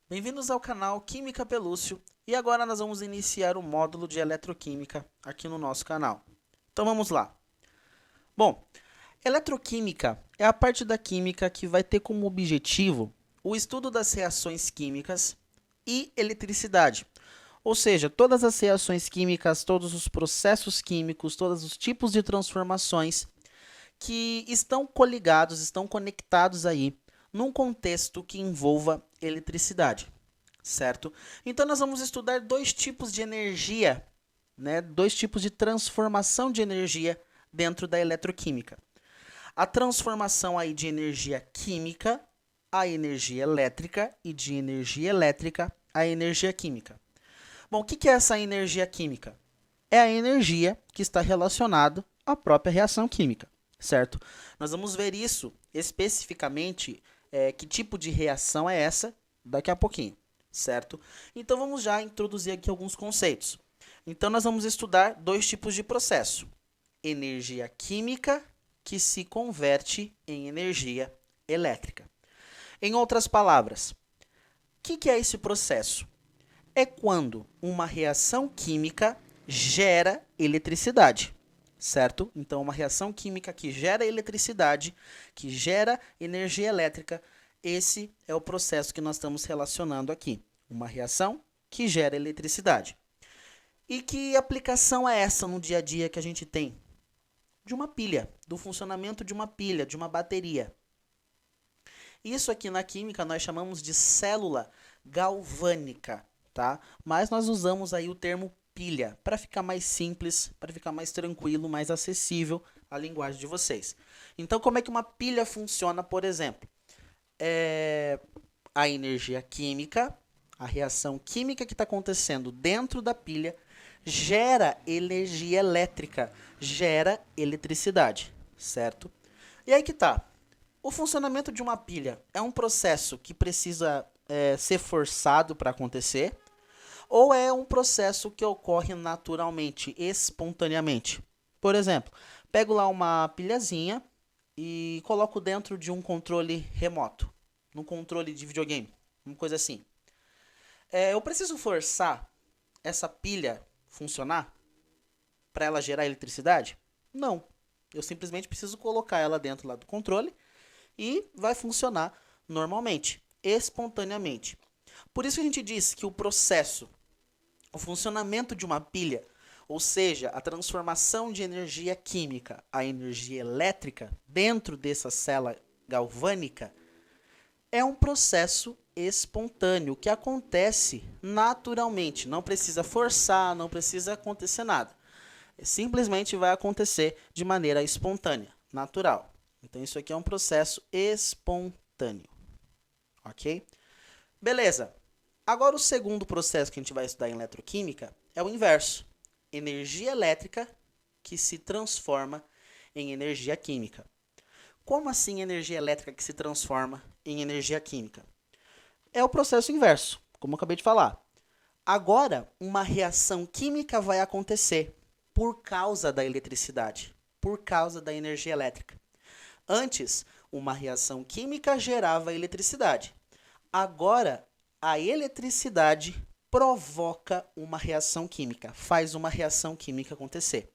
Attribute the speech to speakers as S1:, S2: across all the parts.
S1: Bem-vindos ao canal Química Pelúcio e agora nós vamos iniciar o módulo de eletroquímica aqui no nosso canal. Então vamos lá. Bom, eletroquímica é a parte da química que vai ter como objetivo o estudo das reações químicas e eletricidade. Ou seja, todas as reações químicas, todos os processos químicos, todos os tipos de transformações que estão coligados, estão conectados aí num contexto que envolva eletricidade, certo? Então nós vamos estudar dois tipos de energia, né? Dois tipos de transformação de energia dentro da eletroquímica. A transformação aí de energia química a energia elétrica e de energia elétrica a energia química. Bom, o que é essa energia química? É a energia que está relacionada à própria reação química, certo? Nós vamos ver isso especificamente, que tipo de reação é essa, daqui a pouquinho, certo? Então vamos já introduzir aqui alguns conceitos. Então nós vamos estudar dois tipos de processo: energia química que se converte em energia elétrica. Em outras palavras, o que é esse processo? É quando uma reação química gera eletricidade, certo? Então, uma reação química que gera eletricidade, que gera energia elétrica, esse é o processo que nós estamos relacionando aqui. Uma reação que gera eletricidade. E que aplicação é essa no dia a dia que a gente tem? De uma pilha, do funcionamento de uma pilha, de uma bateria. Isso aqui na química nós chamamos de célula galvânica, tá? Mas nós usamos aí o termo pilha para ficar mais simples, para ficar mais tranquilo, mais acessível à linguagem de vocês. Então, como é que uma pilha funciona, por exemplo? A energia química, a reação química que está acontecendo dentro da pilha, gera energia elétrica, gera eletricidade, certo? E aí que tá. O funcionamento de uma pilha é um processo que precisa ser forçado para acontecer, ou é um processo que ocorre naturalmente, espontaneamente? Por exemplo, pego lá uma pilhazinha e coloco dentro de um controle remoto, num controle de videogame, uma coisa assim. Eu preciso forçar essa pilha funcionar para ela gerar eletricidade? Não. Eu simplesmente preciso colocar ela dentro lá do controle e vai funcionar normalmente, espontaneamente. Por isso que a gente diz que o processo, o funcionamento de uma pilha, ou seja, a transformação de energia química a energia elétrica dentro dessa célula galvânica, é um processo espontâneo que acontece naturalmente. Não precisa forçar, não precisa acontecer nada. Simplesmente vai acontecer de maneira espontânea, natural. Então isso aqui é um processo espontâneo, ok? Beleza. Agora o segundo processo que a gente vai estudar em eletroquímica é o inverso. Energia elétrica que se transforma em energia química. Como assim energia elétrica que se transforma em energia química? É o processo inverso, como eu acabei de falar. Agora, uma reação química vai acontecer por causa da eletricidade, por causa da energia elétrica. Antes, uma reação química gerava eletricidade. Agora, a eletricidade provoca uma reação química, faz uma reação química acontecer.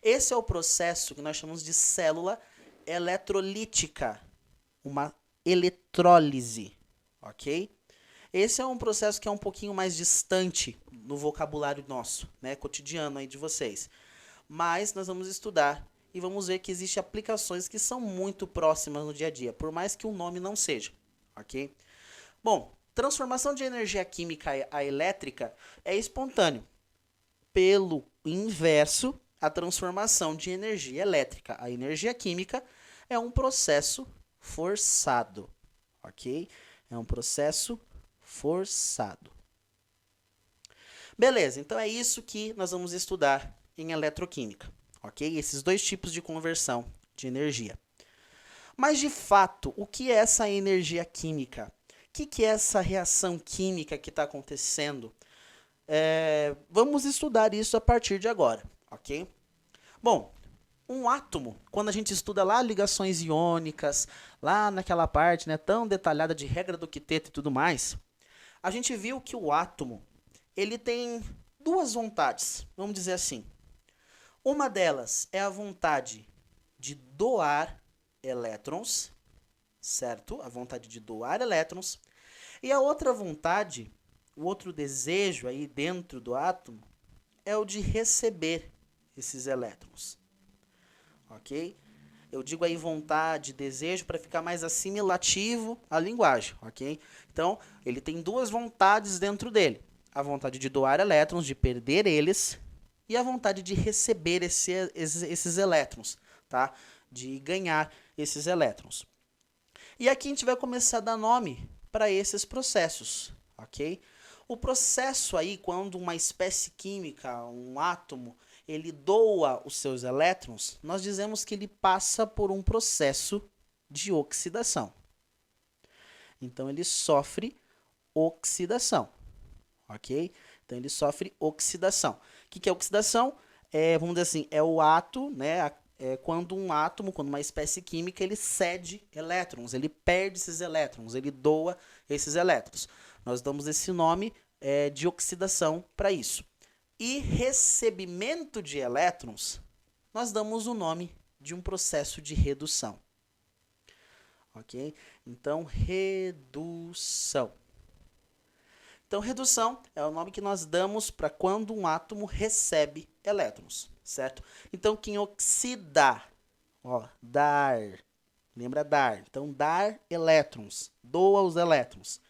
S1: Esse é o processo que nós chamamos de célula eletrolítica, uma eletrólise, ok? Esse é um processo que é um pouquinho mais distante no vocabulário nosso, né, cotidiano aí de vocês. Mas nós vamos estudar e vamos ver que existem aplicações que são muito próximas no dia a dia, por mais que o nome não seja, ok? Bom, transformação de energia química a elétrica é espontâneo. Pelo inverso, a transformação de energia elétrica a energia química é um processo forçado, ok? É um processo forçado. Beleza, então é isso que nós vamos estudar em eletroquímica, ok? Esses dois tipos de conversão de energia. Mas, de fato, o que é essa energia química? O que é essa reação química que está acontecendo? Vamos estudar isso a partir de agora, ok? Bom, um átomo, quando a gente estuda lá ligações iônicas, lá naquela parte, né, tão detalhada de regra do quinteto e tudo mais, A gente viu que o átomo, ele tem duas vontades, vamos dizer assim. Uma delas é a vontade de doar elétrons, certo? A vontade de doar elétrons. E a outra vontade, o outro desejo aí dentro do átomo, é o de receber esses elétrons, ok? Eu digo aí vontade, desejo, para ficar mais assimilativo à linguagem, ok? Então, ele tem duas vontades dentro dele. A vontade de doar elétrons, de perder eles, e a vontade de receber esses elétrons, tá? De ganhar esses elétrons. E aqui a gente vai começar a dar nome para esses processos, ok? O processo aí, quando uma espécie química, um átomo, ele doa os seus elétrons, nós dizemos que ele passa por um processo de oxidação. Então, ele sofre oxidação, ok? Então, ele sofre oxidação. O que é oxidação? Vamos dizer assim, é o ato, né? Quando um átomo, quando uma espécie química, ele cede elétrons, ele perde esses elétrons, ele doa esses elétrons. Nós damos esse nome de oxidação para isso. E recebimento de elétrons, nós damos o nome de um processo de redução. Ok? Então, redução. Então, redução é o nome que nós damos para quando um átomo recebe elétrons, certo? Então, quem oxida, ó, dar, lembra dar. Então, dar elétrons, doa os elétrons.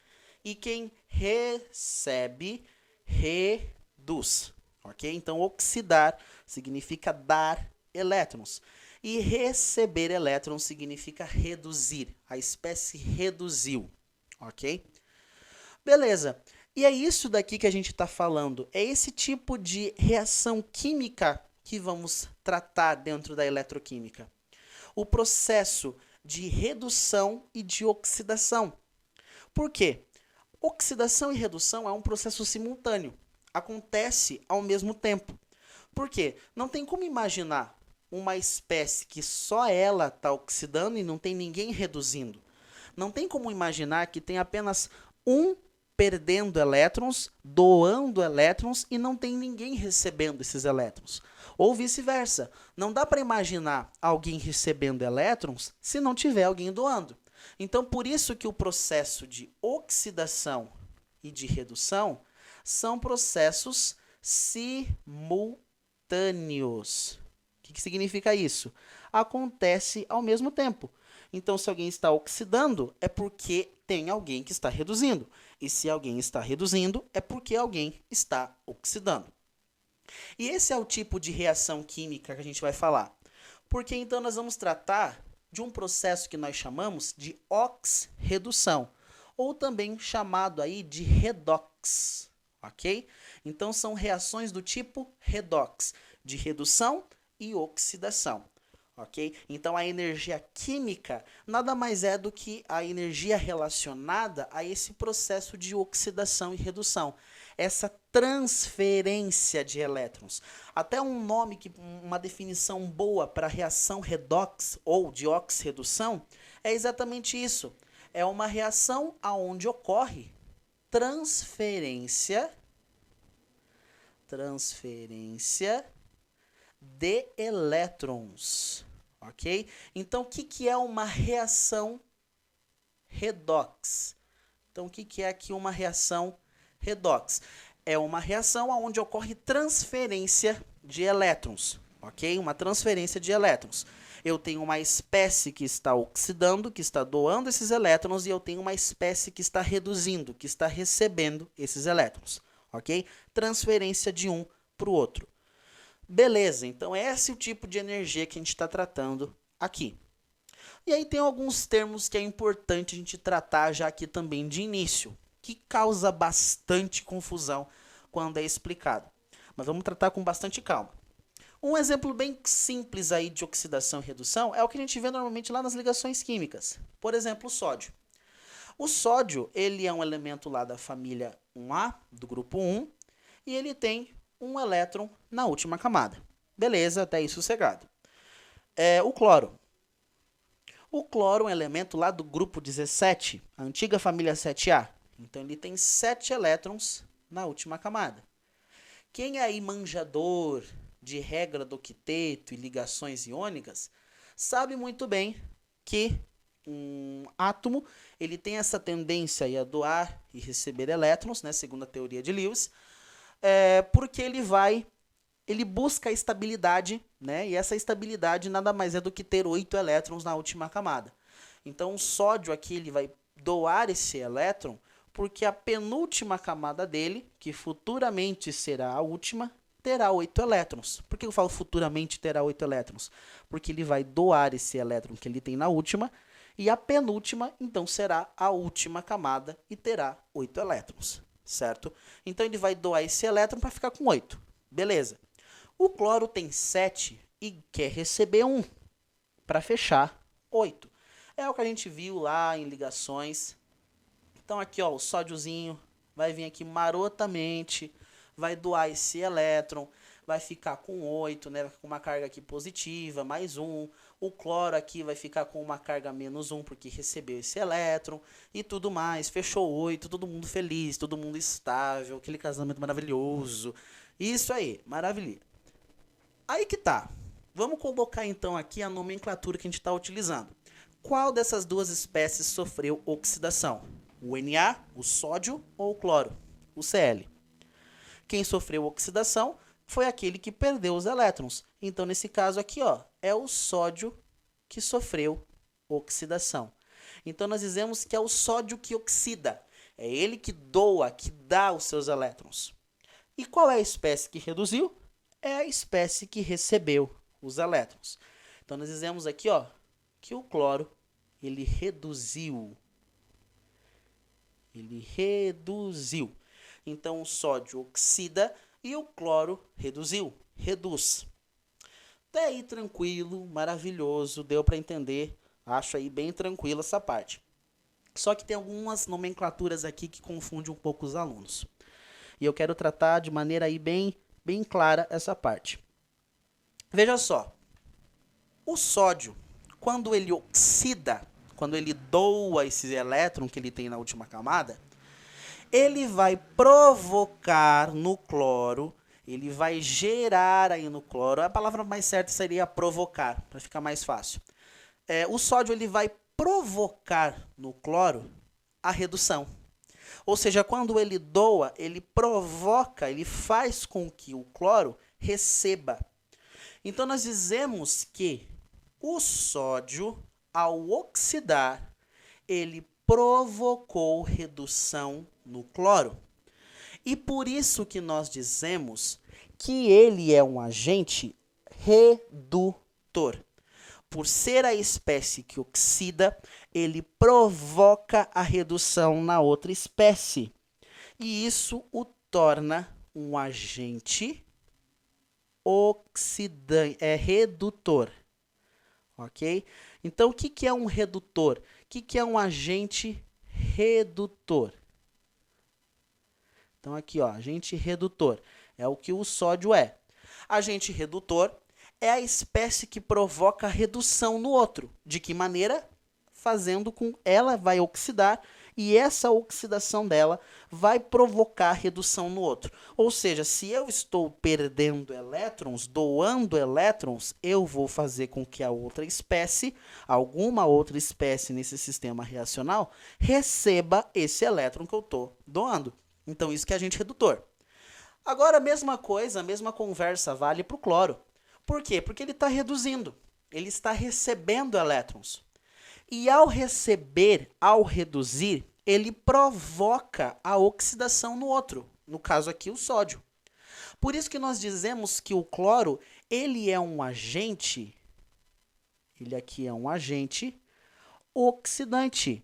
S1: E quem recebe, reduz, ok? Então, oxidar significa dar elétrons. E receber elétrons significa reduzir. A espécie reduziu, ok? Beleza. E é isso daqui que a gente está falando. É esse tipo de reação química que vamos tratar dentro da eletroquímica. O processo de redução e de oxidação. Por quê? Oxidação e redução é um processo simultâneo. Acontece ao mesmo tempo. Por quê? Não tem como imaginar uma espécie que só ela está oxidando e não tem ninguém reduzindo. Não tem como imaginar que tem apenas um perdendo elétrons, doando elétrons e não tem ninguém recebendo esses elétrons. Ou vice-versa. Não dá para imaginar alguém recebendo elétrons se não tiver alguém doando. Então, por isso que o processo de oxidação e de redução são processos simultâneos. O que significa isso? Acontece ao mesmo tempo. Então, se alguém está oxidando, é porque tem alguém que está reduzindo. E se alguém está reduzindo, é porque alguém está oxidando. E esse é o tipo de reação química que a gente vai falar. Porque então nós vamos tratar de um processo que nós chamamos de oxredução, ou também chamado aí de redox, ok? Então são reações do tipo redox, de redução e oxidação. Ok? Então, a energia química nada mais é do que a energia relacionada a esse processo de oxidação e redução. Essa transferência de elétrons. Até um nome, uma definição boa para reação redox ou de oxirredução é exatamente isso. É uma reação onde ocorre transferência de elétrons, ok? Então, o que é uma reação redox? Então, o que é aqui uma reação redox? É uma reação onde ocorre transferência de elétrons, ok? Uma transferência de elétrons. Eu tenho uma espécie que está oxidando, que está doando esses elétrons, e eu tenho uma espécie que está reduzindo, que está recebendo esses elétrons, ok? Transferência de um para o outro. Beleza, então esse é o tipo de energia que a gente está tratando aqui. E aí tem alguns termos que é importante a gente tratar já aqui também de início, que causa bastante confusão quando é explicado. Mas vamos tratar com bastante calma. Um exemplo bem simples aí de oxidação e redução é o que a gente vê normalmente lá nas ligações químicas. Por exemplo, o sódio. O sódio, ele é um elemento lá da família 1A, do grupo 1, e ele tem um elétron na última camada. Beleza, até aí sossegado. O cloro. O cloro é um elemento lá do grupo 17, a antiga família 7A. Então, ele tem 7 elétrons na última camada. Quem é aí manjador de regra do octeto e ligações iônicas, sabe muito bem que um átomo ele tem essa tendência a doar e receber elétrons, né, segundo a teoria de Lewis, porque ele busca a estabilidade, né, e essa estabilidade nada mais é do que ter 8 elétrons na última camada. Então o sódio aqui ele vai doar esse elétron porque a penúltima camada dele, que futuramente será a última, terá 8 elétrons. Por que eu falo futuramente terá 8 elétrons? Porque ele vai doar esse elétron que ele tem na última, e a penúltima, então, será a última camada e terá 8 elétrons, certo? Então, ele vai doar esse elétron para ficar com 8. Beleza. O cloro tem 7 e quer receber 1 para fechar 8. É o que a gente viu lá em ligações. Então, aqui, ó, o sódiozinho vai vir aqui marotamente, vai doar esse elétron, vai ficar com 8, né? Vai ficar com uma carga aqui positiva, mais 1. O cloro aqui vai ficar com uma carga menos 1, porque recebeu esse elétron e tudo mais. Fechou 8, todo mundo feliz, todo mundo estável, aquele casamento maravilhoso. Isso aí, maravilha. Aí que tá. Vamos colocar então aqui a nomenclatura que a gente está utilizando. Qual dessas duas espécies sofreu oxidação? O Na, o sódio, ou o cloro? O Cl. Quem sofreu oxidação foi aquele que perdeu os elétrons. Então, nesse caso aqui, ó, é o sódio que sofreu oxidação. Então, nós dizemos que é o sódio que oxida. É ele que doa, que dá os seus elétrons. E qual é a espécie que reduziu? É a espécie que recebeu os elétrons. Então, nós dizemos aqui, ó, que o cloro, ele reduziu. Ele reduziu. Então, o sódio oxida e o cloro reduziu, reduz. Até aí tranquilo, maravilhoso, deu para entender. Acho aí bem tranquilo essa parte. Só que tem algumas nomenclaturas aqui que confundem um pouco os alunos. E eu quero tratar de maneira aí bem clara essa parte. Veja só. O sódio, quando ele oxida, quando ele doa esse elétron que ele tem na última camada, ele vai provocar no cloro, ele vai gerar aí no cloro, a palavra mais certa seria provocar, para ficar mais fácil. O sódio ele vai provocar no cloro a redução. Ou seja, quando ele doa, ele provoca, ele faz com que o cloro receba. Então, nós dizemos que o sódio, ao oxidar, ele provocou redução no cloro. E por isso que nós dizemos que ele é um agente redutor. Por ser a espécie que oxida, ele provoca a redução na outra espécie. E isso o torna um agente redutor. Ok? Então, o que é um redutor? O que é um agente redutor? Então, aqui, ó, agente redutor é o que o sódio é. Agente redutor é a espécie que provoca redução no outro. De que maneira? Fazendo com ela vai oxidar e essa oxidação dela vai provocar redução no outro. Ou seja, se eu estou perdendo elétrons, doando elétrons, eu vou fazer com que a outra espécie, alguma outra espécie nesse sistema reacional, receba esse elétron que eu estou doando. Então, isso que é agente redutor. Agora, a mesma coisa, a mesma conversa vale para o cloro. Por quê? Porque ele está reduzindo. Ele está recebendo elétrons. E ao receber, ao reduzir, ele provoca a oxidação no outro. No caso aqui, o sódio. Por isso que nós dizemos que o cloro, ele é um agente, ele aqui é um agente oxidante.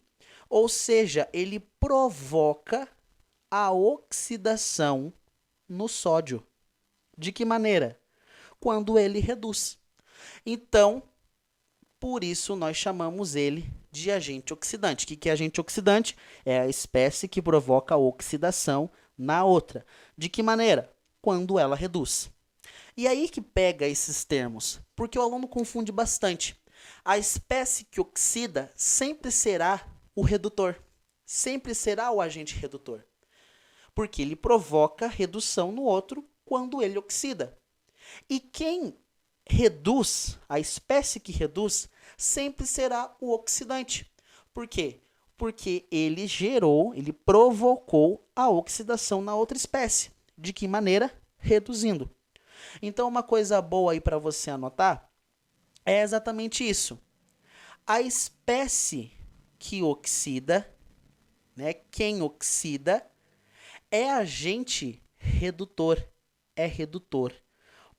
S1: Ou seja, ele provoca a oxidação no sódio. De que maneira? Quando ele reduz. Então, por isso nós chamamos ele de agente oxidante. O que é agente oxidante? É a espécie que provoca a oxidação na outra. De que maneira? Quando ela reduz. E aí que pega esses termos, porque o aluno confunde bastante. A espécie que oxida sempre será o redutor. sempre será o agente redutor, porque ele provoca redução no outro quando ele oxida. E quem reduz, a espécie que reduz, sempre será o oxidante. Por quê? Porque ele ele provocou a oxidação na outra espécie. De que maneira? Reduzindo. Então, uma coisa boa aí para você anotar é exatamente isso. A espécie que oxida, né, quem oxida, é agente redutor, é redutor.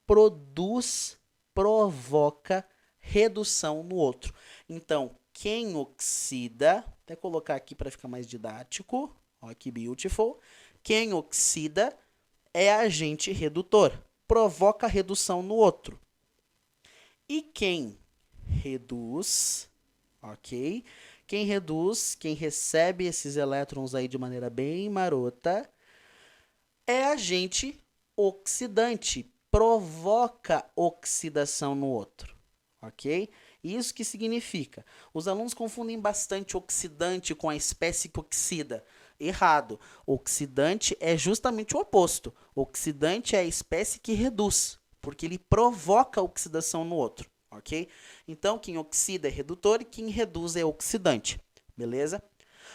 S1: Produz, provoca redução no outro. Então, quem oxida, até colocar aqui para ficar mais didático, ó, que beautiful. Quem oxida é agente redutor, provoca redução no outro. E quem reduz, ok? Quem reduz, quem recebe esses elétrons aí de maneira bem marota, é agente oxidante, provoca oxidação no outro, ok? Isso que significa? Os alunos confundem bastante oxidante com a espécie que oxida. Errado. Oxidante é justamente o oposto. Oxidante é a espécie que reduz, porque ele provoca oxidação no outro, ok? Então, quem oxida é redutor e quem reduz é oxidante, beleza?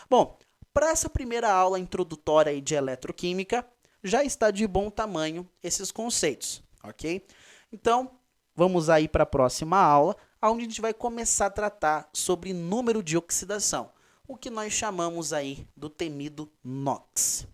S1: Bom, para essa primeira aula introdutória aí de eletroquímica, já está de bom tamanho esses conceitos, ok? Então, vamos aí para a próxima aula, onde a gente vai começar a tratar sobre número de oxidação, o que nós chamamos aí do temido NOx.